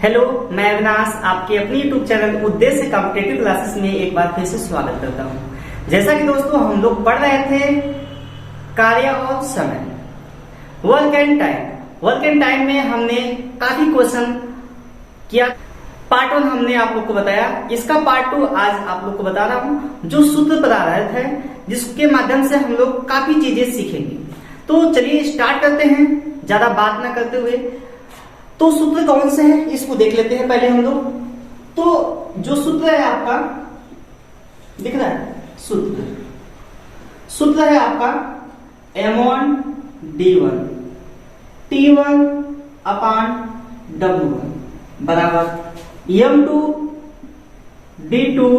Hello, मैं अविनाश आपके अपने यूट्यूब चैनल उद्देश्य कॉम्पिटेटिव क्लासेस में एक बार फिर से स्वागत करता हूं। जैसा कि दोस्तों हम लोग पढ़ रहे थे कार्य और समय, work and time. Work and time में हमने काफी क्वेश्चन किया। पार्ट 1 हमने आप लोग को बताया। इसका पार्ट 2 आज आप लोग को बता रहा हूं, जो सूत्र पर आधारित है, जिसके माध्यम से हम लोग काफी चीजें सीखेंगे। तो चलिए स्टार्ट करते हैं, ज्यादा बात ना करते हुए। तो सूत्र कौन से हैं इसको देख लेते हैं पहले हम लोग। तो जो सूत्र है आपका दिख रहा है, सूत्र है आपका M1 D1 T1 अपान W1 बराबर M2 D2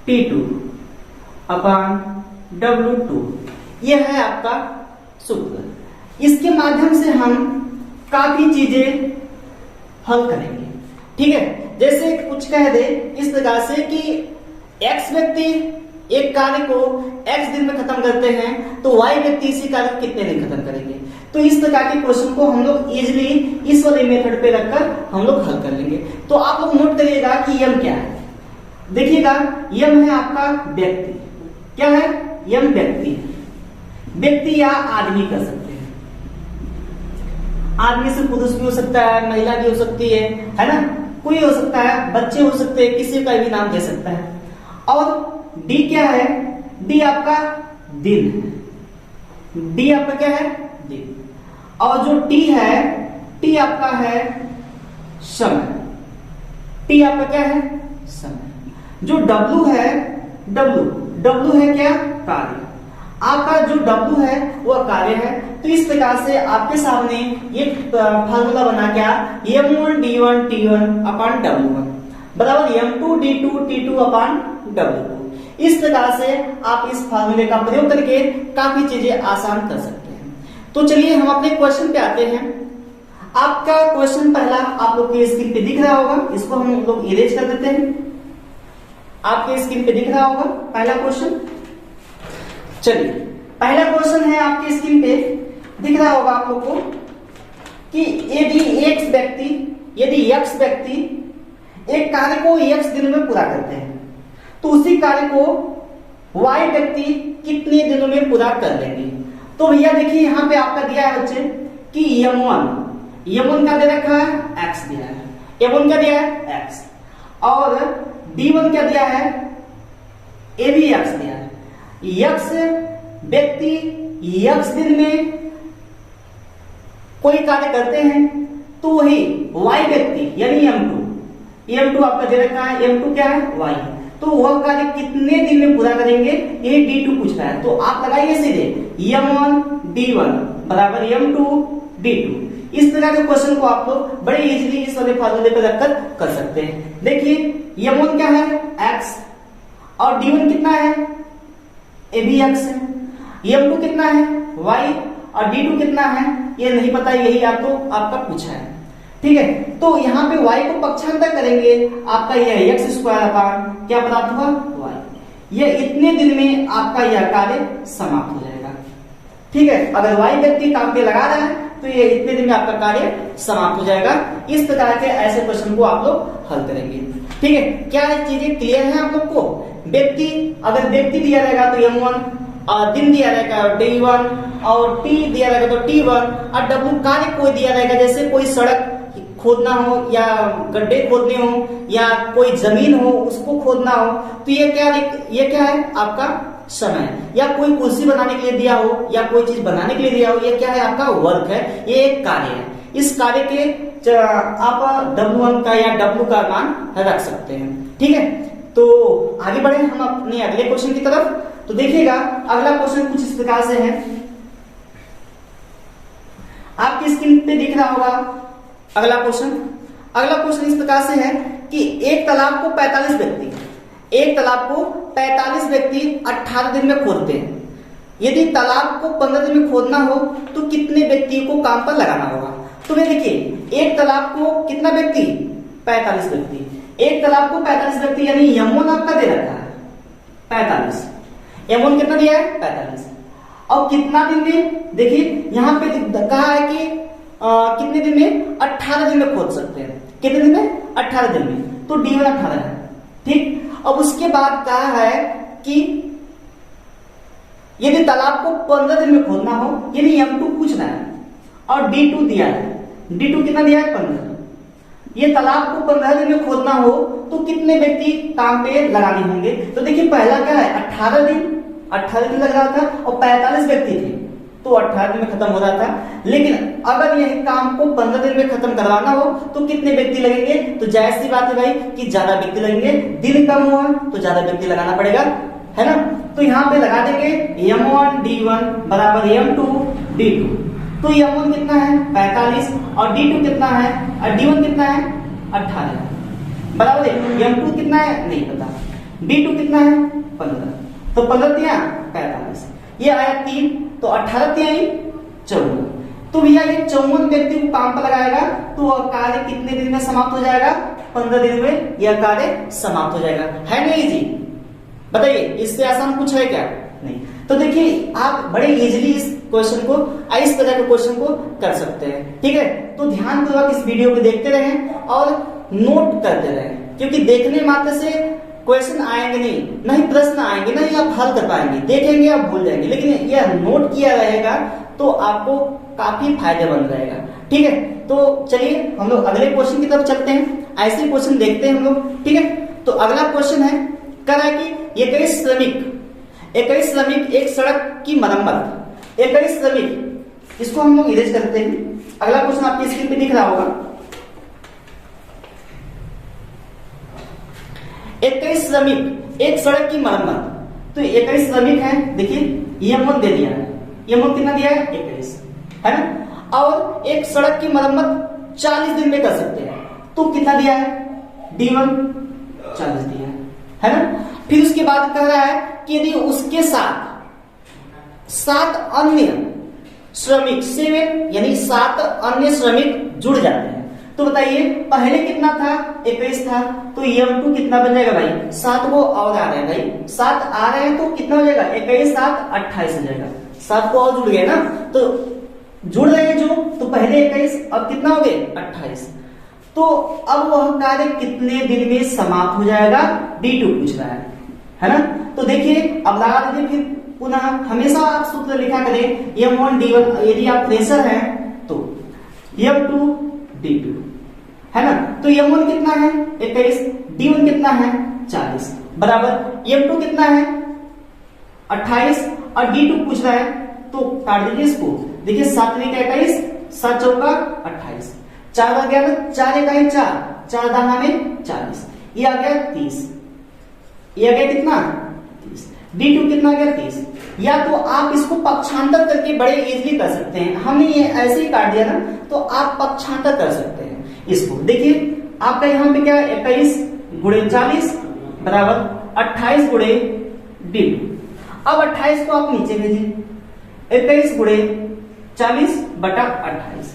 T2 अपान W2। यह है आपका सूत्र। इसके माध्यम से हम काफी चीजें हल करेंगे। ठीक है, जैसे कुछ कह दे इस प्रकार से कि x व्यक्ति एक कार्य को x दिन में खत्म करते हैं, तो y व्यक्ति इसी कार्य को कितने दिन खत्म करेंगे। तो इस प्रकार के क्वेश्चन को हम लोग इजिली इस वाले मेथड पे रखकर हम लोग हल कर लेंगे। तो आप लोग नोट करिएगा कि यम क्या है। देखिएगा, यम है आपका व्यक्ति। क्या है? यम व्यक्ति। व्यक्ति या आदमी कर सकते हैं। आदमी से पुरुष भी हो सकता है, महिला भी हो सकती है ना, कोई हो सकता है, बच्चे हो सकते हैं, किसी का भी नाम दे सकता है। और डी क्या है? डी आपका दिन है। डी आपका क्या है? दिन। और जो टी है, टी आपका है समय। टी आपका क्या है? समय। जो डब्लू है, डब्लू है क्या? कार्य। आपका जो W है वह कार्य है। तो इस प्रकार से आपके सामने एक फार्मूला बना क्या? M1 D1 T1 अपान W1 बराबर M2 D2 T2 अपान W2। इस प्रकार से आप इस फार्मूले का प्रयोग करके काफी चीजें आसान कर सकते हैं। तो चलिए हम अपने क्वेश्चन पे आते हैं। आपका क्वेश्चन पहला आप लोग के स्क्रीन पे दिख रहा होगा, इसको हम लोग इरेज कर देते हैं। आपके स्क्रीन पे दिख रहा होगा पहला क्वेश्चन। चलिए, पहला क्वेश्चन है आपकी स्क्रीन पे दिख रहा होगा आप लोग को कि यदि x व्यक्ति एक कार्य को x दिन में पूरा करते हैं, तो उसी कार्य को y व्यक्ति कितने दिनों में पूरा कर लेंगे। तो भैया देखिए, यहां पे आपका दिया है बच्चे कि M1 का दे रखा है, x दिया है। M1 का दिया है x, और D1 क्या दिया है? A भी x दिया है। यक्स व्यक्ति यक्स दिन में कोई कार्य करते हैं, तो वही वाई व्यक्ति यानी M2 आपका दे रखा है। M2 क्या है? वाई। तो वह कार्य कितने दिन में पूरा करेंगे, ये D2 पूछ रहा है। तो आप लगाइए सीधे M1 D1 बराबर M2 D2। इस तरह के क्वेश्चन को आप लोग बड़े इजीली इस वाले फार्मूले पे रखकर कर सकते हैं। देखिए, M1 क्या है? X, और D1 कितना है? ए भी x है। M2 कितना है? y, और D2 कितना है? ये नहीं पता, यही आपका पूछा है। ठीक है, तो यहाँ पे y को पक्षांतर करेंगे, आपका यह x स्क्वायर अपान क्या प्राप्त हुआ? y। ये इतने दिन में आपका यह कार्य समाप्त हो जाएगा। ठीक है, अगर y व्यक्ति काम पे लगा रहा है तो ये इतने दिन में आपका कार्य समाप्त हो जाएगा। इस प्रकार के ऐसे क्वेश्चन को आप लोग हल करेंगे। ठीक है, क्या चीजें क्लियर है आप लोग को? अगर व्यक्ति दिया रहेगा तो M1, और दिन दिया रहेगा D1, और T दिया रहेगा तो T1, और W कार्य कोई दिया रहेगा, जैसे कोई सड़क खोदना हो, या गड्ढे खोदने हो, या कोई जमीन हो उसको खोदना हो, तो ये क्या है? आपका समय। या कोई कुर्सी बनाने के लिए दिया हो, या कोई चीज बनाने के लिए दिया हो, ये क्या है? आपका वर्क है, ये एक कार्य है। इस कार्य के आप W1 का या W का मान रख सकते हैं। ठीक है, तो आगे बढ़े हम अपने अगले क्वेश्चन की तरफ। तो देखिएगा, अगला क्वेश्चन कुछ इस प्रकार से है। आपकी स्क्रीन पे दिख रहा होगा अगला क्वेश्चन इस प्रकार से है कि एक तालाब को 45 व्यक्ति 18 दिन में खोदते हैं। यदि तालाब को 15 दिन में खोदना हो तो कितने व्यक्तियों को काम पर लगाना होगा। तो देखिए, एक तालाब को कितना व्यक्ति? 45 व्यक्ति। एक तालाब को 45 व्यक्ति, यानी M1 आपका दे रखा है 45। M1 कितना दिया है? 45। और कितना दिन में? देखिए यहाँ पे कहा है कि कितने दिन में? 18 दिन में खोद सकते हैं। कितने दिन में? 18 दिन में। तो D1 18 है, ठीक। अब उसके बाद कहा है कि यदि तालाब को 15 दिन में खोदना हो, यदि M2 पूछना है और D2 दिया है। D2 कितना दिया है? 15। ये तालाब को 15 दिन में खोदना हो तो कितने व्यक्ति काम पे लगाने होंगे? तो देखिए पहला क्या है? 18 दिन लग रहा था और 45 व्यक्ति थे, तो 18 दिन में खत्म हो रहा था। लेकिन अगर यह काम को 15 दिन में खत्म करवाना हो तो कितने व्यक्ति लगेंगे? तो जायज सी बात है भाई कि ज्यादा व्यक्ति लगेंगे। दिन कम हुआ तो ज्यादा व्यक्ति लगाना पड़ेगा, है ना। तो यहाँ पे लगा देंगे M1 D1 बराबर M2 D2। तो M1 कितना है? 45 और D2 कितना है? और D1 कितना है? 18 बराबर है। M2 कितना है? नहीं पता। D2 कितना है? 15। तो 15 तिया 45, ये आया 3, तो 18 तिया 54। तो भैया ये 54 व्यक्ति को काम पर लगाएगा तो कार्य कितने दिन में समाप्त हो जाएगा? 15 दिन में यह कार्य समाप्त हो जाएगा। है नहीं जी? बताइए, इससे आसान कुछ है क्या? नहीं। तो देखिए आप बड़े इजीली इस क्वेश्चन को, इस तरह के क्वेश्चन को कर सकते हैं, ठीक है। तो ध्यानपूर्वक इस वीडियो को देखते रहें और नोट करते रहें, क्योंकि देखने मात्र से क्वेश्चन आएंगे नहीं प्रश्न आएंगे, नहीं आप हल कर पाएंगे। देखेंगे आप भूल जाएंगे, लेकिन यह नोट किया रहेगा तो आपको काफी फायदेमंद रहेगा, ठीक है। तो चलिए हम लोग अगले क्वेश्चन की तरफ चलते हैं। ऐसे क्वेश्चन देखते हैं हम लोग, ठीक है। तो अगला क्वेश्चन है, कह रहा है कि 21 श्रमिक एक सड़क की मरम्मत। 21 श्रमिक, इसको हम लोग इरेज करते हैं। अगला क्वेश्चन आपकी स्क्रीन पे दिख रहा होगा। 21 श्रमिक एक सड़क की मरम्मत। तो 21 श्रमिक हैं, देखिए M1 दे दिया है। M1 कितना दिया है? 21, है ना। और एक सड़क की मरम्मत 40 दिन में कर सकते हैं, तो कितना दिया है? D1 40 दिया है ना। फिर उसके बाद कह रहा है कि यदि उसके साथ 7 अन्य श्रमिक, 7 यानी 7 अन्य श्रमिक जुड़ जाते हैं, तो बताइए पहले कितना था? 21 था, तो M2 कितना बन जाएगा भाई? 7 को और आ रहे हैं भाई, 7 आ रहे हैं तो कितना हो जाएगा? 21 7 28 हो जाएगा। 7 को और जुड़ गए ना, तो जुड़ रहे हैं जो, तो पहले 21 अब कितना हो गए? 28। तो अब वह कार्य कितने दिन में समाप्त हो जाएगा? D2 पूछ रहा है ना। तो देखिए अब लगा दीजिए, फिर पुनः हमेशा आप सूत्र लिखा करें M1 D1। यदि आप फ्रेशर हैं तो M2 D2, है ना। तो M1 कितना है? 21, D1 कितना है? 40 बराबर M2 कितना है? 28 और D2 पूछ रहा है, तो काट दीजिए इसको। देखिए 7 में 21, 7 चौका 28, 4 आ गया ना, 4 इकाई 4, 4 दाना में 40, ये आ गया 30, ये आ गया कितना? 30। D2 कितना आ गया? 30। या तो आप इसको पक्षांतर करके बड़े इजीली कर सकते हैं। हमने ये ऐसे ही काट दिया ना, तो आप पक्षांतर कर सकते हैं इसको। देखिए आपका यहाँ पे क्या है? 21 गुणे 40 बराबर 28 गुणे D2। अब 28 को आप नीचे भेजिए, 21 गुणे 40 बटा 28।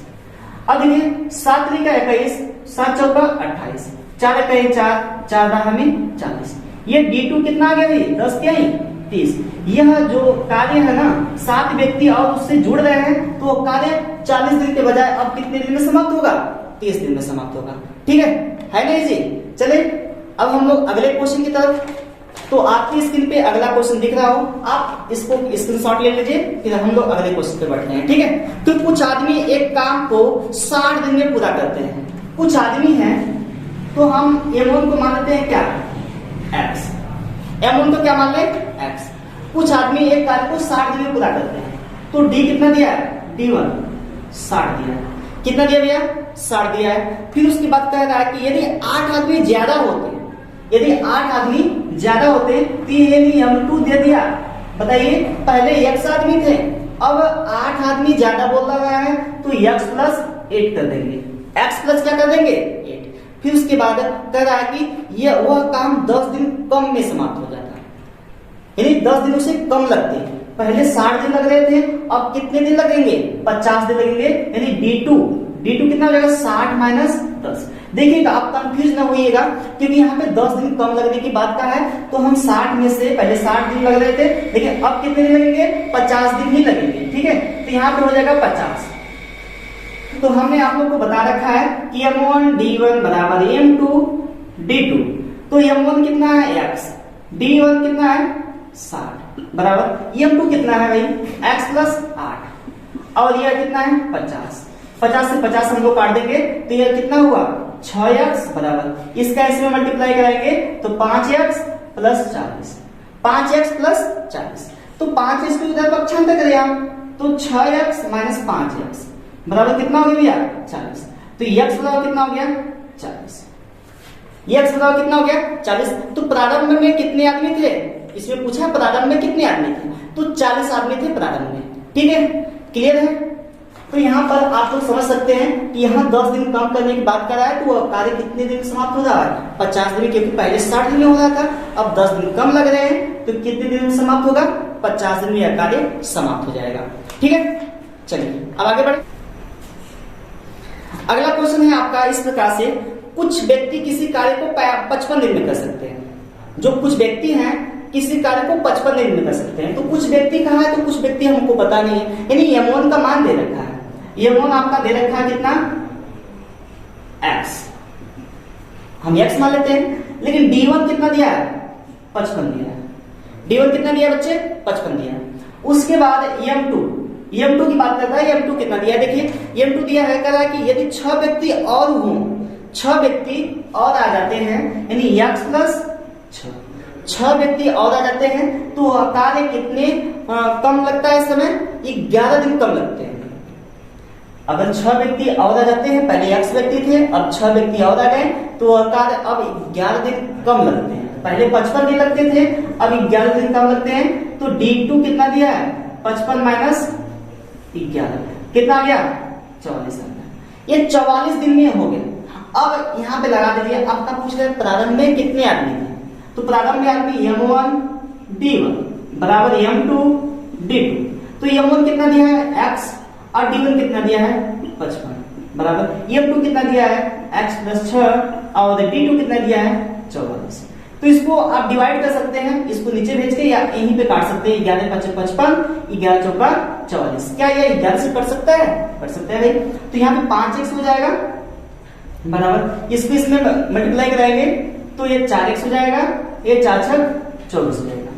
अब देखिए 7 का 21, 7 चौका 28, 4 इकाई 4, 4 दाना में 40, ये D2 कितना आ गया भाई? 10 क्या है? 30। यह जो कार्य है ना, 7 व्यक्ति और उससे जुड़ रहे हैं, तो कार्य 40 दिन के बजाय अब कितने दिन में समाप्त होगा? 30 दिन में समाप्त होगा, ठीक है नहीं जी? चले अब हम लोग अगले क्वेश्चन की तरफ। तो आपकी स्क्रीन पे अगला क्वेश्चन दिख रहा हो, आप इसको स्क्रीनशॉट ले लीजिए, फिर हम लोग अगले क्वेश्चन पे बढ़ते हैं, ठीक है। तो कुछ आदमी एक काम को 60 दिन में पूरा करते हैं। कुछ आदमी हैं, तो हम M1 को मान लेते हैं क्या? X। M1 को क्या मान ले? X। कुछ आदमी एक कार्य को 60 दिन में पूरा करते हैं, तो D कितना दिया है? D1 60 दिया है। कितना दिया भैया? 60 दिया है। फिर उसके बाद कह रहा है कि यदि 8 आदमी ज्यादा होते, यदि 8 आदमी ज्यादा होते तो यदि M2 दे दिया। बताइए पहले X आदमी थे, अब 8 आदमी ज्यादा बोल रहा है, तो X प्लस 8 कर देंगे। X प्लस क्या कर देंगे? 8। फिर उसके बाद कह रहा है कि यह वह काम 10 दिन कम में समाप्त हो जाता है, यानी 10 दिनों से कम लगते हैं। पहले 60 दिन लग रहे थे, अब कितने दिन लगेंगे? 50 दिन लगेंगे, यानी D2 कितना हो जाएगा? 60 माइनस 10। देखिएगा आप कंफ्यूज ना होइएगा, क्योंकि यहाँ पे 10 दिन कम लगने की बात का है, तो हम 60 में से पहले 60 दिन लग रहे थे, लेकिन अब कितने दिन लगेंगे? 50 दिन ही लगेंगे, ठीक है। तो यहाँ पे हो जाएगा 50। तो हमने आप लोग को बता रखा है कि m1 d1 बराबर m2 d2। तो m1 कितना है x, d1 कितना है 60 बराबर m2 कितना है भाई x प्लस 8 और यह कितना है 50। 50 से 50 हम लोग काट देंगे तो यह कितना हुआ 6x बराबर इसका इसमें मल्टीप्लाई कराएंगे तो 5x प्लस 40, 5x प्लस 40। तो 5x को इधर पक्षांतर करें आप तो 6x माइनस 5x बराबर कितना हो गया भैया 40। तो x बराबर कितना हो गया 40, x बराबर कितना हो गया 40। तो प्रारंभ में कितने आदमी थे, इसमें पूछा है प्रारंभ में कितने आदमी थे, तो 40 आदमी थे प्रारंभ में। ठीक है, क्लियर है। तो यहाँ पर आप लोग समझ सकते हैं कि यहाँ 10 दिन काम करने की बात कर रहा है तो वह कार्य कितने दिन में समाप्त हो रहा है 50 दिन, क्योंकि पहले 60 दिन में हो रहा था, अब 10 दिन कम लग रहे हैं तो कितने दिन में समाप्त होगा 50 दिन में यह कार्य समाप्त हो जाएगा। ठीक है, चलिए अब आगे बढ़े। अगला क्वेश्चन है आपका इस प्रकार से, कुछ व्यक्ति किसी कार्य को 55 दिन में कर सकते हैं। जो कुछ व्यक्ति हैं किसी कार्य को 55 दिन में कर सकते हैं, तो कुछ व्यक्ति कहा है तो कुछ व्यक्ति हमको पता नहीं है, यानी m1 का मान दे रखा है, m1 आपका दे रखा है कितना x, हम x मान लेते हैं, लेकिन d1 कितना दिया है 55 दिया है, d1 कितना दिया बच्चे 55 दिया है। उसके बाद m2 की बात करता है, m2 कितना दिया है देखिए, m2 दिया है कह रहा है कि यदि 6 व्यक्ति और हों, 6 व्यक्ति और आ जाते हैं यानी x प्लस 6 व्यक्ति और आ जाते हैं तो कार्य कितने कम लगता है इस समय 11 दिन कम लगते हैं। अगर 6 व्यक्ति और आ जाते हैं, पहले x व्यक्ति थे अब 6 व्यक्ति और आ गए तो कार्य अब 11 दिन कम लगते हैं, पहले 55 दिन लगते थे अब 11 दिन कम लगते हैं। तो d2 कितना दिया है 55 माइनस 11 कितना आ गया 44 आ गया, ये 44 दिन में हो गया। अब यहाँ पे लगा दीजिए, आपका पूछ रहे प्रारंभ में कितने आदमी थे, तो प्रारंभ में आदमी m1 d1 बराबर m2 d2। तो m1 कितना दिया है x और d1 कितना दिया है 55 बराबर m2 कितना दिया है x प्लस 6 और d2 कितना दिया है 44। तो इसको आप डिवाइड कर सकते हैं, इसको नीचे भेज के या यहीं पे काट सकते हैं, 11 5 55 11 चौका 44। क्या ये 11 से कट सकता है, कट सकता है भाई। तो यहाँ पे 5x हो जाएगा बराबर, इसको इसमें मल्टीप्लाई कराएंगे तो ये 4x हो जाएगा, ये 4 6 24 हो जाएगा।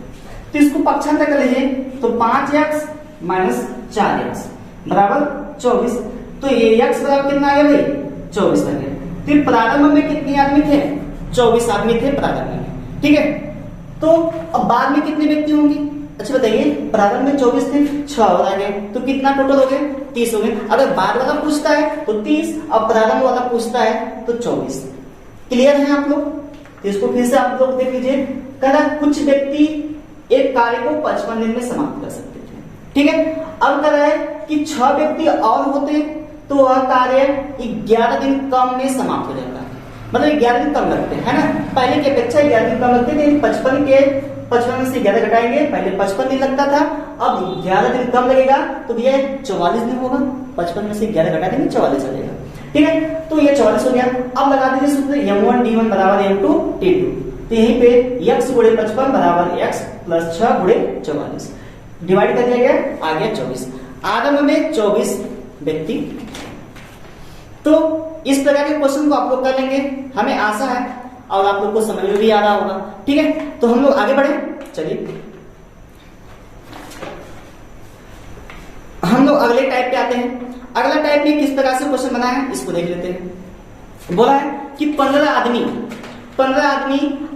तो इसको पक्षांतर कर लीजिए तो 5x माइनस 4x बराबर 24। तो ये x बराबर कितना आ गया भाई 24 आ गया। फिर प्रारंभ में कितने आदमी थे 24 आदमी थे प्रारंभ में। ठीक है, तो अब बाद में कितने व्यक्ति होंगे, अच्छा बताइए, प्रारंभ में 24 थे 6 और आ गए तो कितना टोटल हो गए 30 हो गए। अगर बाद वाला पूछता है तो 30 और प्रारंभ वाला पूछता है तो 24। क्लियर है आप लोग। तो इसको फिर से आप लोग देख लीजिए, कहना कुछ व्यक्ति एक कार्य को 55 दिन में समाप्त कर सकते थे। ठीक है, अब कह रहा है कि 6 व्यक्ति और होते तो वह कार्य 11 दिन कम में समाप्त हो जाता है, मतलब 11 दिन कम लगते हैं ना, पहले की अपेक्षा 11 दिन कम लगते थे। 55 में से 11 घटाएंगे, पहले 55 दिन लगता था अब 11 दिन कम लगेगा तो भैया 44 दिन होगा, 55 में से 11 घटा देंगे 44 आ जाएगा। ठीक है, तो ये 44 हो गया। अब लगा दीजिए सूत्र m1 d1 बराबर m2 d2। तो यहीं पे x गुणे 55 बराबर x प्लस 6 गुणे 44 डिवाइड कर दिया गया, आ गया 24। आरंभ में 24 व्यक्ति। तो इस प्रकार के क्वेश्चन को आप लोग कर लेंगे, हमें आशा है और आप लोग को समझ में भी आ रहा होगा। ठीक है, तो हम लोग आगे बढ़े, चलिए हम लोग अगले टाइप पे आते हैं। अगला टाइप में किस प्रकार से क्वेश्चन बना है इसको देख लेते हैं। बोला है कि 15 आदमी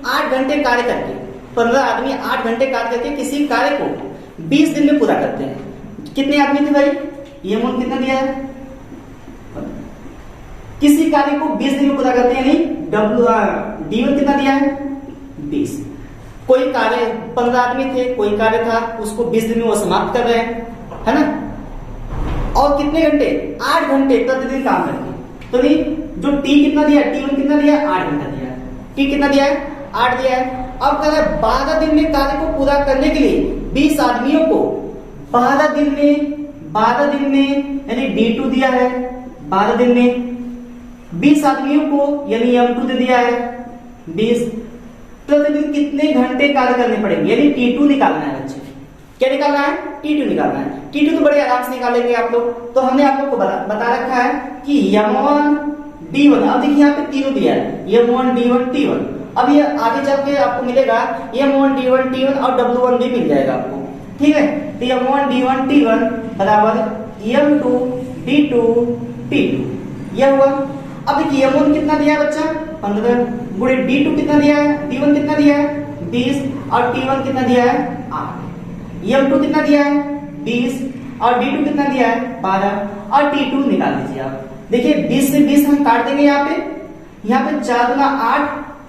8 घंटे कार्य करके 15 आदमी 8 घंटे कार्य करके किसी कार्य को 20 दिन में पूरा करते हैं। कितने आदमी थे भाई, ये अमाउंट कितना दिया है, किसी कार्य को 20 दिन में पूरा करते हैं, यानी d1 कितना दिया है 20। कोई कार्य 15 आदमी थे, कोई कार्य था उसको 20 दिन में वो समाप्त कर रहे हैं, है ना, और कितने घंटे 8 घंटे प्रतिदिन काम करके। तो नहीं जो t कितना दिया है, t1 कितना दिया है 8 घंटा दिया है, t कितना दिया है 8 दिया है। अब कह रहा है 12 दिन में कार्य को पूरा करने के लिए 20 आदमियों को 12 दिन में यानी d2 दिया है, 12 दिन में 20 आदमियों को यानी m2 दे दिया है 20, प्रतिदिन कितने घंटे कार्य करने पड़ेंगे, यानी t2 निकालना है बच्चे। क्या निकालना है? T2 निकालना है। T2 तो बड़े आराम से निकालेंगे आप लोग। तो हमने आप लोग को बता रखा है कि M1 D1, अब देखिए यहाँ पे तीनों दिया है, M1 D1 T1। अब ये आगे चल के आपको मिलेगा M1 D1 T1 और W1 भी मिल जाएगा आपको, ठीक है। तो M1 D1 T1 बराबर M2 D2 T2, यह हुआ। अब देखिए M1 कितना दिया है बच्चा? 15 गुणे D2 कितना दिया है? D1 कितना दिया है? 20 और T1 कितना दिया है? 8। M2 कितना दिया है? 20 और D2 कितना दिया है? 12 और T2 निकाल दीजिए आप। देखिए 20 से 20 हम काट देंगे यहाँ पे 4 गुना 8,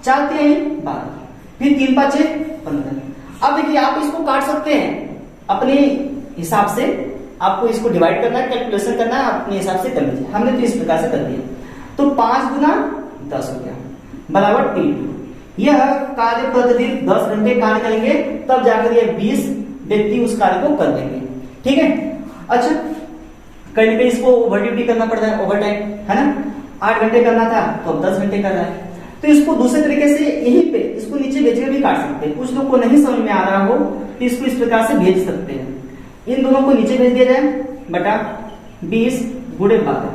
4 3 12, फिर 3 5 15। अब देखिए आप इसको काट सकते हैं अपने हिसाब से, आपको इसको डिवाइड करना है, कैलकुलेशन करना है, अपने हिसाब से कर लीजिए। हमने तो इस प्रकार से कर दिया। तो 5 गुना 10 हो गया बराबर T2। यह कार्य प्रतिदिन 10 घंटे कार्य करेंगे, तब जाकर यह 20 व्यक्ति उस कार्य को कर देंगे, ठीक है। अच्छा, कहीं ना कहीं इसको ओवर ड्यूटी करना पड़ता है, ओवर टाइम, है ना। 8 घंटे करना था तो अब 10 घंटे कर रहा है। तो इसको दूसरे तरीके से यहीं पे इसको नीचे भेजकर भी काट सकते हैं। कुछ लोग को नहीं समझ में आ रहा हो तो इसको इस प्रकार से भेज सकते हैं। इन दोनों को नीचे भेज दिया जाए बटा 20 गुणे 12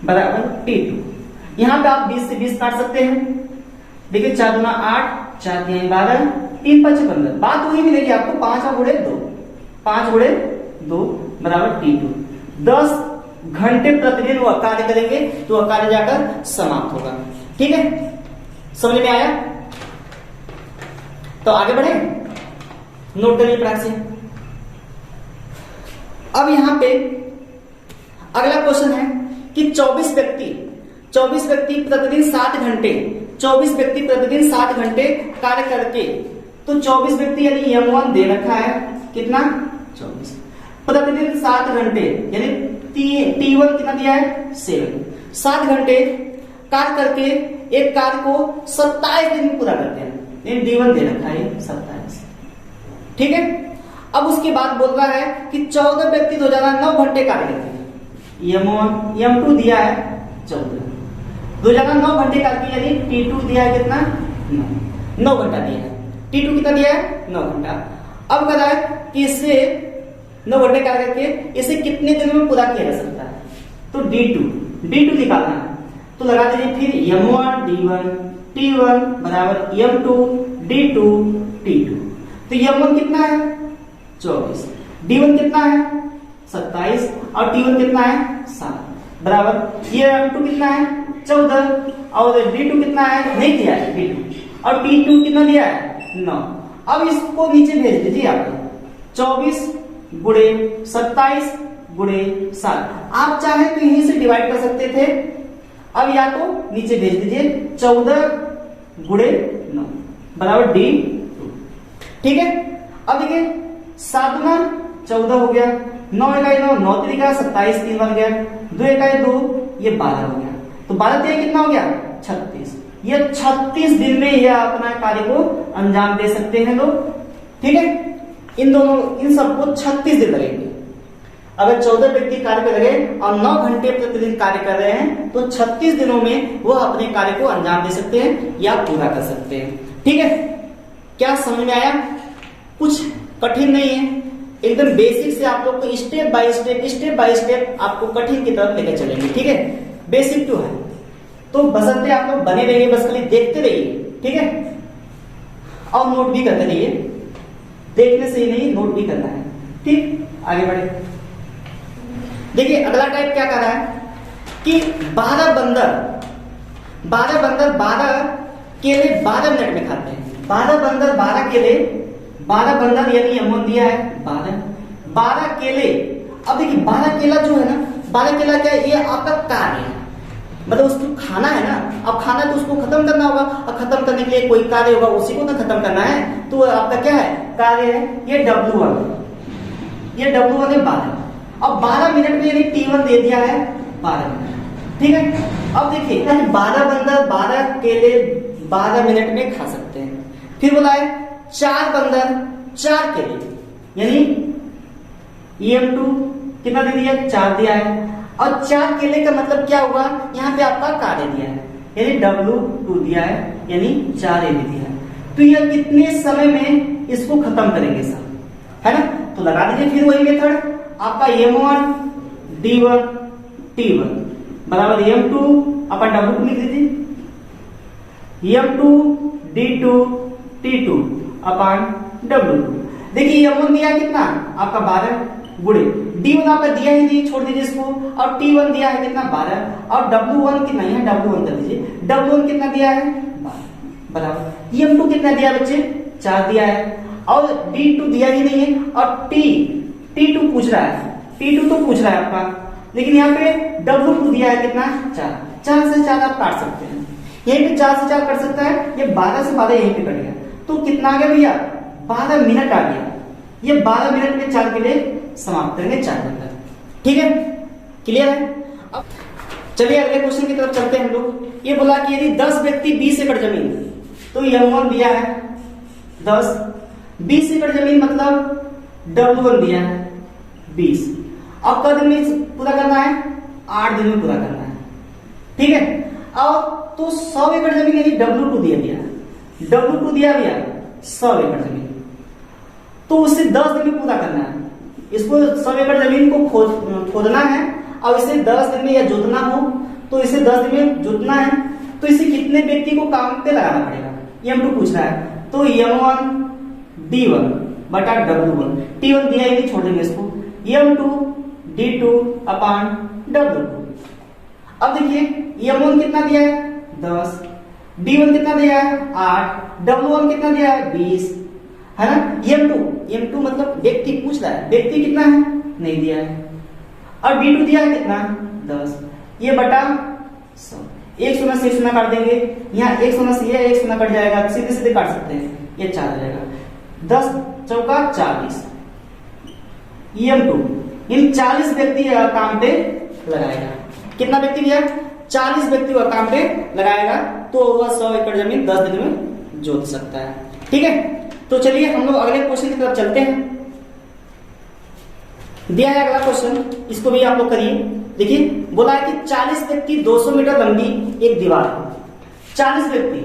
बराबर T2। यहाँ पे आप 20 से 20 काट सकते हैं। देखिए 4 गुना 8, 4 3 12, 3 5 15। बात वही मिलेगी आपको, 5 गुणे 2, 5 गुणे 2 बराबर T2। 10 घंटे प्रतिदिन वो कार्य करेंगे तो वह कार्य जाकर समाप्त होगा, ठीक है। समझ में आया? तो आगे बढ़े, नोट करिए प्राक से। अब यहां पे अगला क्वेश्चन है कि 24 व्यक्ति प्रतिदिन 60 घंटे, 24 व्यक्ति प्रतिदिन 60 घंटे कार्य करके, तो 24 व्यक्ति यानी M1 दे रखा है कितना? 24 प्रतिदिन 60 घंटे यानी T1 कितना दिया है? 7। 60 घंटे कार्य करके एक कार्य को 27 दिन में पूरा करते हैं, यानी D1 दे रखा है 27, ठीक है। अब उसके बाद बोल रहा है कि 14 व्यक्ति रोजाना 9 घंटे कार्य करते हैं। M2 दिया है 14, रोजाना 9 घंटे कार्य किया, यानी T2 दिया है कितना? 9 घंटा दिया है। T2 कितना दिया है? 9 घंटा। अब कह रहा है कि इससे 9 घंटे कार्य करके इसे कितने दिन में पूरा किया जा सकता है? तो D2 निकालना है। तो लगा दीजिए फिर M1 D1 T1 बराबर M2 D2 T2। तो M1 कितना है? 24, D1 कितना है? 27 और T1 कितना है? 7 बराबर ये M2 कितना है? 14 और D2 कितना है? नहीं दिया है D2, और T2 कितना दिया है? 9। अब इसको नीचे भेज दीजिए आप 24 गुणे 27 गुणे 7। आप चाहे तो यहीं से डिवाइड कर सकते थे, अब या तो नीचे भेज दीजिए 14 गुणे 9 बराबर D2, ठीक है। अब देखिए 7 गुना 14 हो गया, 9 इकाई 9, 9 तरीका 27, 3 बन गया, 2 इकाई 2, ये 12 हो गया। तो 12 तरीका कितना हो गया? 36। ये 36 दिन में यह अपना कार्य को अंजाम दे सकते हैं लोग, ठीक है। इन सबको 36 दिन लगेंगे। अगर 14 व्यक्ति कार्य पे लगे और 9 घंटे प्रतिदिन कार्य कर रहे हैं तो 36 दिनों में वो अपने कार्य को अंजाम दे सकते हैं या पूरा कर सकते हैं, ठीक है। क्या समझ में आया? कुछ कठिन नहीं है, एकदम बेसिक से आप लोग को स्टेप बाय स्टेप आपको कठिन की तरफ लेकर चलेंगे, ठीक है। बेसिक 2 है तो बसंते आप लोग बने रहिए, बस खाली देखते रहिए, ठीक है। और नोट भी करते रहिए, देखने से ही नहीं नोट भी करना है, ठीक। आगे बढ़े। देखिए अगला टाइप क्या कर रहा है कि 12 बंदर 12 केले 12 मिनट में खाते हैं। 12 बंदर 12 केले, 12 बंदर यानी M1 दिया है 12 केले। अब देखिए 12 केला जो है ना, 12 केला क्या है? ये आपका कार्य है, मतलब उसको खाना है ना। अब खाना है तो उसको खत्म करना होगा, और खत्म करने के लिए कोई कार्य होगा, उसी को ना खत्म करना है। तो आपका क्या है? कार्य है। ये W1 है 12। अब 12 मिनट में यानी T1 दे दिया है 12 मिनट, ठीक है। अब देखिए 12 बंदर 12 केले 12 मिनट में खा सकते हैं। फिर बोला है 4 बंदर 4 केले, यानी M2 कितना दे दिया? 4 दिया है। और 4 केले का मतलब क्या हुआ? यहाँ पे आपका कार्य दिया है, यानी W2 दिया है, यानी 4 दिया है। तो यह कितने समय में इसको खत्म करेंगे सब? है ना। तो लगा दीजिए फिर वही मेथड, आपका m1 d1 t1 बराबर m2 अपन w लिख दीजिए, m2 d2 t2 अपन w2। देखिए m1 दिया है कितना आपका 12 गुणे d1 आपका दिया ही नहीं, छोड़ दीजिए इसको, और t1 दिया है कितना 12, और w1 कितना है w1 कर दीजिए, w1 कितना दिया है 12 बराबर m2 कितना दिया बच्चे 4 दिया है, और d2 दिया ही नहीं है, और t2 पूछ रहा है, t2 तो पूछ रहा है आपका, लेकिन यहाँ पे w2 दिया है कितना 4 से 4 आप काट सकते हैं, यहीं पे 4 से 4 कट सकता है, ये 12 से 12 यहीं पे कट गया, तो कितना आ गया भैया 12 मिनट आ गया, ये 12 मिनट में 4 के लिए समाप्त करेंगे 4 घंटा। ठीक है, क्लियर है। अब चलिए अगले क्वेश्चन की तरफ चलते हैं हम लोग। ये बोला कि यदि 10 व्यक्ति 20 एकड़ जमीन, तो m1 दिया है 10, 20 एकड़ जमीन मतलब w1 दिया है 20, अब कब दिन में पूरा करना है 8 दिन में पूरा करना है। ठीक है, अब तो 100 एकड़ जमीन यदि w2 दिया w2 दिया भैया 100 एकड़ जमीन, तो उससे 10 दिन में पूरा करना है, इसको 100 एकड़ जमीन को खोदना है, अब इसे 10 दिन में या जोतना हो तो इसे 10 दिन में जोतना है, तो इसे कितने व्यक्ति को काम पे लगाना पड़ेगा, ये हमको पूछ रहा है। तो m1 d1 बटा w1, t1 दिया ही नहीं, छोड़ देंगे इसको, m2 d2 अपान w2। अब देखिए m1 कितना दिया है 10, d1 कितना दिया है 8, w1 कितना दिया है 20, है ना। m2 मतलब व्यक्ति पूछ रहा है, व्यक्ति कितना है नहीं दिया है, और d2 दिया है कितना 10, ये बटा 100, एक शून्य से शून्य काट देंगे, यहाँ एक शून्य से एक शून्य कट जाएगा, सीधे सीधे काट सकते हैं, ये 4 हो जाएगा, 10 चौका 40, m2 इन 40 व्यक्ति काम पे लगाएगा, कितना व्यक्ति दिया 40 व्यक्ति वह काम पे लगाएगा, तो वह 100 एकड़ जमीन 10 दिन में जोत सकता है। ठीक है, तो चलिए हम लोग अगले क्वेश्चन की तरफ चलते हैं। दिया है अगला क्वेश्चन, इसको भी आप लोग करिए। देखिए बोला है कि 40 व्यक्ति 200 मीटर लंबी एक दीवार को, 40 व्यक्ति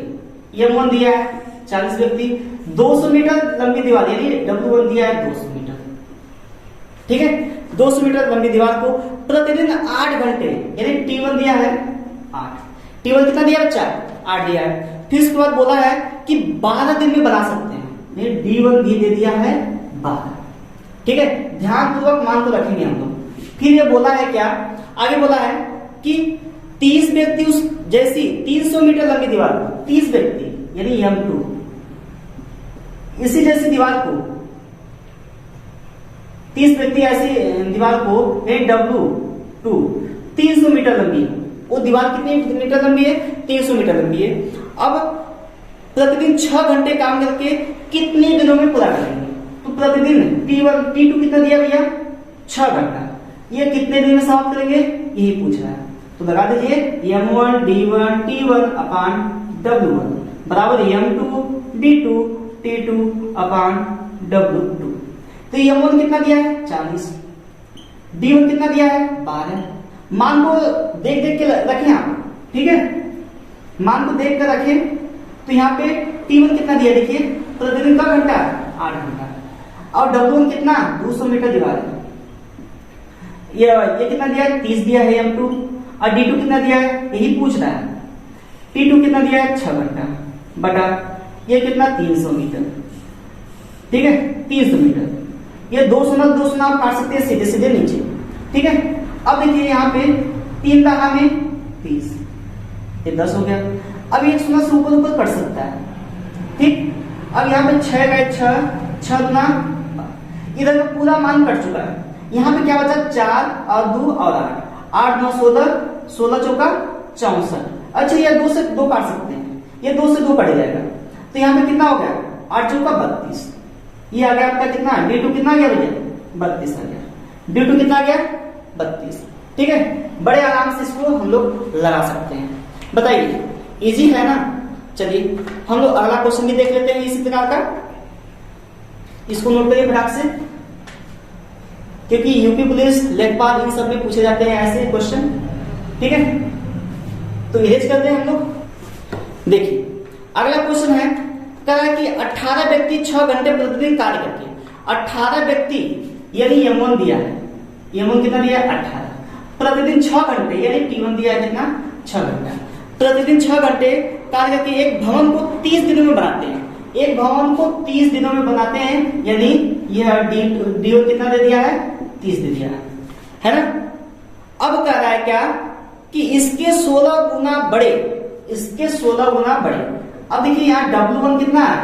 m1 दिया है 40 व्यक्ति 200 मीटर लंबी दीवार, यानी w1 दिया है 200 मीटर। ठीक है, 200 मीटर लंबी दीवार को प्रतिदिन 8 घंटे, यानी t1 दिया है 8, t1 कितना दिया बच्चा 8 दिया है, फिर उसके बाद बोला है कि 12 दिन में बना सकते हैं, d1 भी दे दिया है 12। ठीक है, ध्यान पूर्वक मान को रखेंगे हम लोग। फिर ये बोला है क्या, आगे बोला है कि 30 व्यक्ति उस जैसी 300 मीटर लंबी दीवार को, 30 व्यक्ति यानी m2 इसी जैसी दीवार को, 30 व्यक्ति ऐसी दीवार को w2 300 मीटर लंबी, वो दीवार कितनी मीटर लंबी है 300 मीटर लंबी है। अब प्रतिदिन 6 घंटे काम करके कितने दिनों में पूरा करेंगे, तो प्रतिदिन t1 t2 कितना दिया भैया 6 घंटा, ये कितने दिन में समाप्त करेंगे यही पूछ रहा है, तो लगा दीजिए m1 d1 t1 अपान w1 बराबर m2 d2 t2 अपान w2। तो m1 कितना दिया है 40, d1 कितना दिया है 12, मान को देख देख के रखें आप। ठीक है, मान को देख कर रखें, तो यहाँ पे t1 कितना दिया देखिए प्रतिदिन का घंटा 8 घंटा, और w1 कितना 200 मीटर दीवार है, ये कितना दिया है 30 दिया है m2, और d2 कितना दिया है यही पूछ रहा है, t2 कितना दिया है 6 घंटा बटा ये कितना 300 मीटर। ठीक है, 300 मीटर, ये 200 आप काट सकते हैं सीधे सीधे नीचे। ठीक है, अब देखिए यहाँ पे 3 दागा में 30, ये 10 हो गया, अब एक शून्य से ऊपर ऊपर कट सकता है। ठीक, अब यहाँ पे 6 गए 6 गुना, इधर का पूरा मान कट चुका है, यहाँ पे क्या बचा 4 और 2 और 8, 8 9 16, 16 चौका 64। अच्छा ये 2 से 2 काट सकते हैं, ये 2 से 2 कट जाएगा, तो यहाँ पे कितना हो गया 8 चौका 32, ये आ गया आपका कितना d2 कितना आ गया भैया 32 आ गया, d2 कितना आ गया 32। ठीक है, बड़े आराम से इसको हम लोग लगा सकते हैं। बताइए इजी है ना। चलिए हम लोग अगला क्वेश्चन भी देख लेते हैं इसी प्रकार का, इसको नोट करिए फटाक से, क्योंकि यूपी पुलिस लेखपाल इन सब में पूछे जाते हैं ऐसे क्वेश्चन। ठीक है, तो इरेज करते हैं हम लोग। देखिए अगला क्वेश्चन है कहा कि 18 व्यक्ति 6 घंटे प्रतिदिन कार्य करके 18 व्यक्ति यानी M1 दिया है, M1 कितना दिया है 18, प्रतिदिन 6 घंटे यानी T1 दिया है कितना 6 घंटा, प्रतिदिन 6 घंटे कार्य करके एक भवन को 30 दिनों में बनाते हैं, एक भवन को 30 दिनों में बनाते हैं, यानी यह डी कितना दे दिया है 30 दे दिया है ना। अब कह रहा है क्या कि इसके 16 गुना बड़े, इसके 16 गुना बड़े। अब देखिए यहाँ W1 कितना है,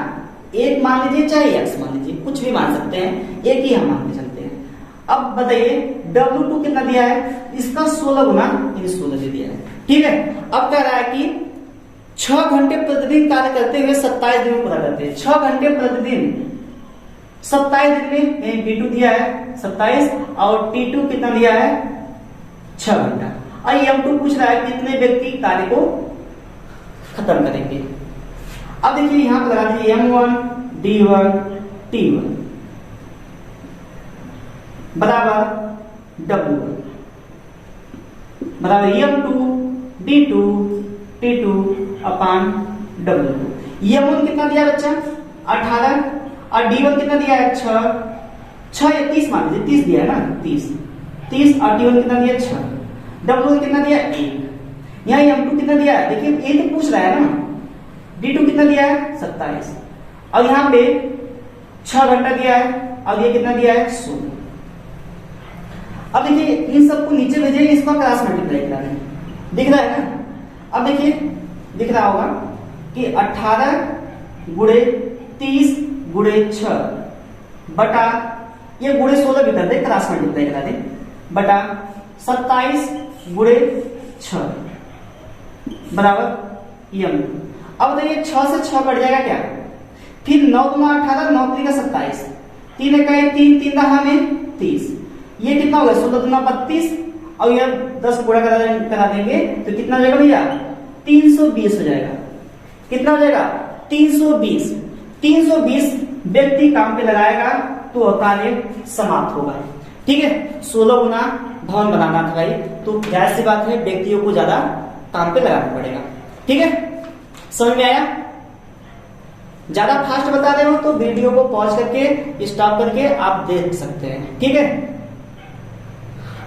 एक मान लीजिए चाहे x मान लीजिए, कुछ भी मान सकते हैं, एक ही हम मान के चलते हैं। अब बताइए W2 कितना दिया है, इसका 16 गुना यानी 16 दे दिया है, ठीक है। अब कह रहा है कि 6 घंटे प्रतिदिन कार्य करते हुए 27 दिन में पूरा करते हैं, 6 घंटे प्रतिदिन 27 दिन में B2 दिया है 27 और T2 कितना दिया है 6 घंटा। और M2 पूछ रहा है कितने व्यक्ति कार्य को खत्म करेंगे। अब देखिए यहां पर लगा दीजिए M1 D1 T1 बराबर W1 बराबर M2 D2 T2 अपान W2। M1 कितना दिया बच्चा 18 और D1 कितना दिया है 6 या 30 मान लीजिए, 30 दिया है ना, 30 और D1 कितना दिया 6, W1 कितना दिया 1। यहाँ M2 कितना दिया है, देखिए ये तो पूछ रहा है ना, D2 कितना दिया है 27 और यहाँ पे 6 घंटा दिया है और ये कितना दिया है 16। अब देखिए इन सबको नीचे भेजिए, इसका क्रॉस मल्टीप्लाई करा दें, दिख रहा है ना। अब देखिए दिख रहा होगा कि 18 गुणे 30 गुणे 6 बटा ये गुणे 16 भी कर दे, क्रॉस मल्टीप्लाई करा दे, बटा 27 गुणे 6 बराबर M। अब बताइए 6 से 6 कट जाएगा क्या, फिर 9 गुना 18 9 3 का 27, 3 का 3 3 दहा में 30, ये कितना होगा 16 दुना 32 और ये 10 गुणा करा देंगे तो कितना हो जाएगा भैया 320 हो जाएगा। कितना हो जाएगा 320। 320 व्यक्ति काम पे लगाएगा तो कार्य समाप्त होगा, ठीक है। 16 गुना भवन बनाना था भाई, तो जाहिर सी बात है व्यक्तियों को ज्यादा काम पे लगाना पड़ेगा, ठीक है। समझ में आया। ज्यादा फास्ट बता रहे हो तो वीडियो को पॉज करके स्टॉप करके आप देख सकते हैं, ठीक है।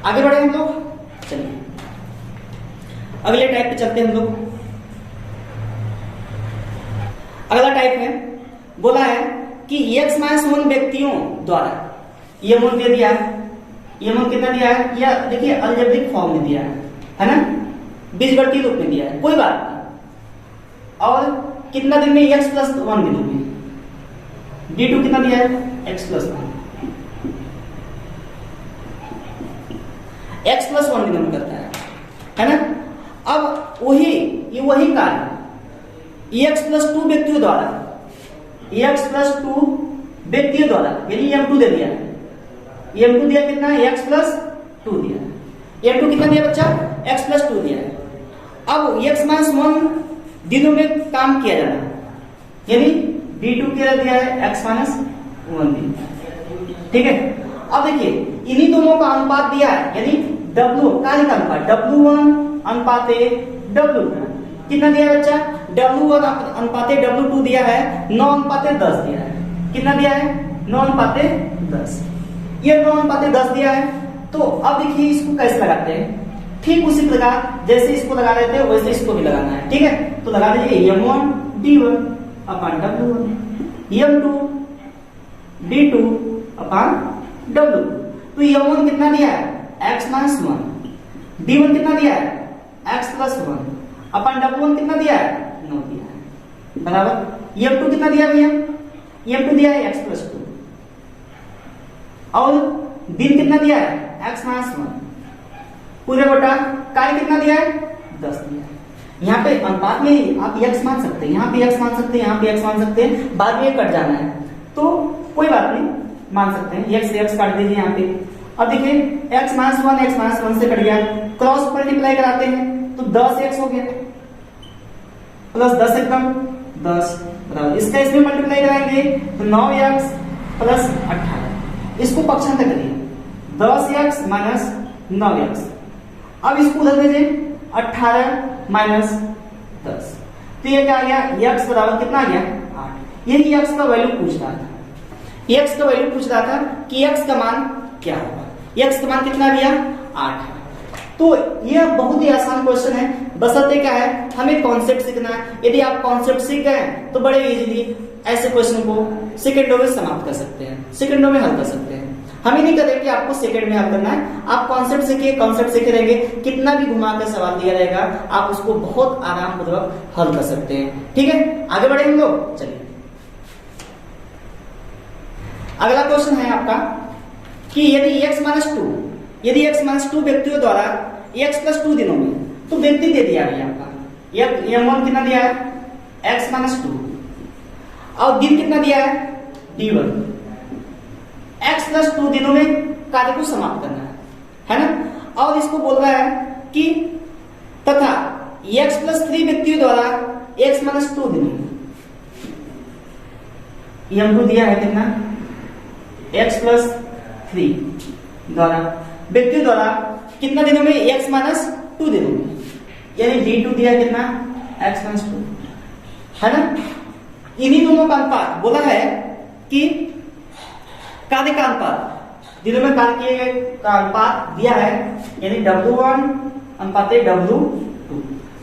आगे बढ़े हम लोग, चलिए अगले टाइप पे चलते हैं हम लोग। अगला टाइप है, बोला है कि x-1 व्यक्तियों द्वारा ये अमाउंट दे दिया है, ये अमाउंट कितना दिया है, या देखिए अलजेब्रिक फॉर्म में दिया है ना, बीजगणितीय रूप में दिया है, कोई बात नहीं। और कितना दिन में x + 1 दिनों में, D2 कितना दिया है x + 1, x + 1 दिनों में करता है ना। अब वही कार्य x + 2 व्यक्तियों द्वारा, x + 2 व्यक्तियों द्वारा यानी M2 दे दिया है, M2 दिया कितना x + 2 दिया है, M2 कितना दिया बच्चा x + 2 दिया है। अब x-1 दिनों में काम किया जाना, यानी D2 क्या दिया है x-1 दिन, ठीक है। अब देखिए इन्हीं दोनों का अनुपात दिया है, यानी W कार्य का अनुपात W1 अनुपात W2 कितना दिया है बच्चा, W1 अनुपात W2 दिया है 9 अनुपात 10 दिया है, कितना दिया है 9 अनुपात 10, ये 9 अनुपात 10 दिया है। तो अब देखिए इसको कैसे लगाते हैं, ठीक उसी प्रकार जैसे इसको लगा रहे थे वैसे इसको भी लगाना है, ठीक है। तो लगा दीजिए M1 D1 अपान W1, M2 D2 अपान W2। तो M1 कितना दिया है x-1, D1 कितना दिया है x + 1 अपान W1 कितना दिया है 9 दिया है, बराबर M2 कितना दिया भैया, M2 दिया है x + 2 और दिन कितना दिया है x-1 पूरे बटा कार्य कितना दिया है 10 दिया है। यहाँ पे अनुपात में आप x मान सकते हैं, यहाँ पे x मान सकते हैं, यहाँ पे x मान सकते हैं, बाद में कट जाना है तो कोई बात नहीं मान सकते हैं, x से x काट दीजिए यहाँ पे। अब देखिए x-1 से कट गया, क्रॉस मल्टीप्लाई कराते हैं तो 10x हो गया प्लस 10 एकदम 10 बराबर, इसका इसमें मल्टीप्लाई कराएंगे तो 9x + 18, इसको पक्षांतर करिए 10x - 9x। अब इसको उधर भेजिए 18 - 10, तो ये क्या आ गया x बराबर कितना आ गया 8। यही x का वैल्यू पूछ रहा था, x का वैल्यू पूछ रहा था कि x का मान क्या होगा। x का मान कितना दिया 8 है। तो यह बहुत ही आसान क्वेश्चन है, बशर्ते क्या है हमें कॉन्सेप्ट सीखना है। यदि आप कॉन्सेप्ट सीख गए तो बड़े इजीली ऐसे क्वेश्चन को सेकंडों में समाप्त कर सकते हैं, सेकंडों में हल कर सकते हैं। हम ही नहीं कहते कि आपको सेकंड में हल करना है, आप कॉन्सेप्ट सीखिए, कॉन्सेप्ट सीखे रहेंगे, कितना भी घुमा कर सवाल दिया रहेगा आप उसको बहुत आराम पूर्वक हल कर सकते हैं। ठीक है, आगे बढ़े हम लोग। चलिए अगला क्वेश्चन है आपका कि यदि x -2 व्यक्तियों द्वारा x + 2 दिनों में, तो व्यक्ति दे दिया है आपका m1 कितना दिया है x -2 और दिन कितना दिया है d1, x + 2 दिनों में कार्य को समाप्त करना है ना। और इसको बोल रहा है कि तथा x + 3 व्यक्तियों द्वारा x - 2 दिनों में, m2 दिया है कितना x + 3 द्वारा व्यक्तियों द्वारा कितना दिनों में x - 2 दिनों में, यानी d2 दिया कितना x - 2 है ना। इन्हीं दोनों का अनुपात बोला है कि कार्य का अनुपात, दिनों में कार्य किए गए का अनुपात दिया है, यानी W1 अनुपात W2।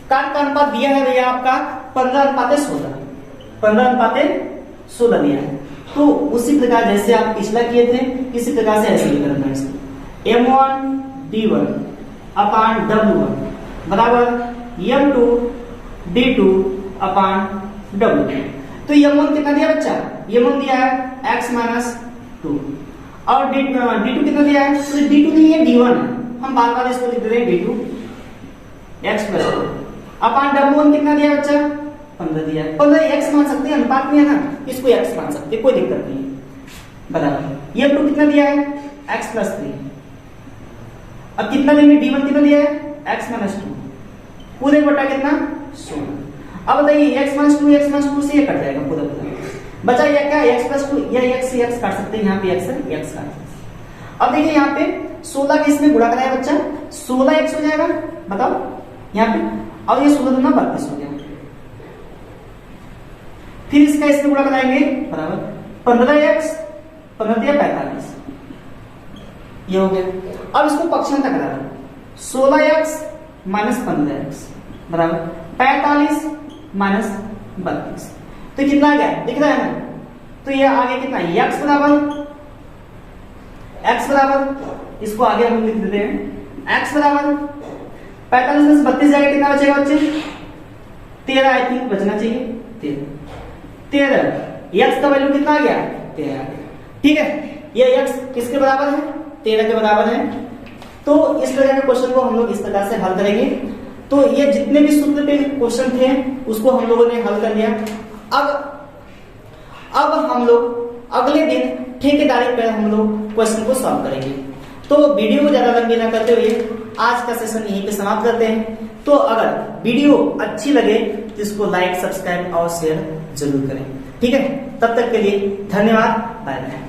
कार्य का अनुपात दिया है भैया आपका 15:16, 15:16 दिया है। तो उसी प्रकार जैसे आप पिछला किए थे इसी प्रकार से ऐसे ही करना है इसको। M1 D1 अपान W1 बराबर M2 D2 अपान W2। तो M1 कितना दिया बच्चा, M1 दिया है x - 2 और D2 कितना दिया है, तो D2 नहीं है D1 है, हम बार बार इसको लिख दे रहे हैं D2 x + 2 अपान W1 कितना दिया बच्चा 15 दिया है। 15 x मान सकते हैं, अनुपात में है ना, इसको x मान सकते हैं, कोई दिक्कत नहीं है बराबर। M2 कितना दिया है x + 3, अब कितना लेंगे D1 कितना दिया है x - 2 पूरे बटा कितना 16। अब बताइए x - 2 से ये कट जाएगा पूरा पूरा, बचा ये क्या x + 2, यह x से x काट सकते हैं, यहाँ पे x से x काट सकते हैं। अब देखिए यहाँ पे 16 के इसमें गुणा कराया बच्चा, 16 x हो जाएगा बताओ यहाँ पे, और ये 16 दूना 32 हो गया। फिर इसका इसमें गुणा कराएंगे बराबर 15x 15 दिया 45, ये हो गया। अब इसको पक्षांतर करा 16x - 15x बराबर 45 - 32, तो कितना आ गया दिख रहा है ना। तो ये आगे कितना x बराबर इसको आगे हम लिख देते हैं x बराबर 45 में से 32 जाएगा कितना बचेगा बच्चे 13 आई थिंक बचना चाहिए 13 x का वैल्यू कितना आ गया 13 आ गया। ठीक है, ये x किसके बराबर है 13 के बराबर है। तो इस तरह के क्वेश्चन को हम लोग इस प्रकार से हल करेंगे। तो ये जितने भी सूत्र पे क्वेश्चन थे उसको हम लोगों ने हल कर लिया। अब हम लोग अगले दिन ठेकेदारी पर हम लोग क्वेश्चन को सॉल्व करेंगे। तो वीडियो को ज्यादा लंबी ना करते हुए आज का सेशन यहीं पे समाप्त करते हैं। तो अगर वीडियो अच्छी लगे तो इसको लाइक, सब्सक्राइब और शेयर जरूर करें। ठीक है, तब तक के लिए धन्यवाद, बाय बाय।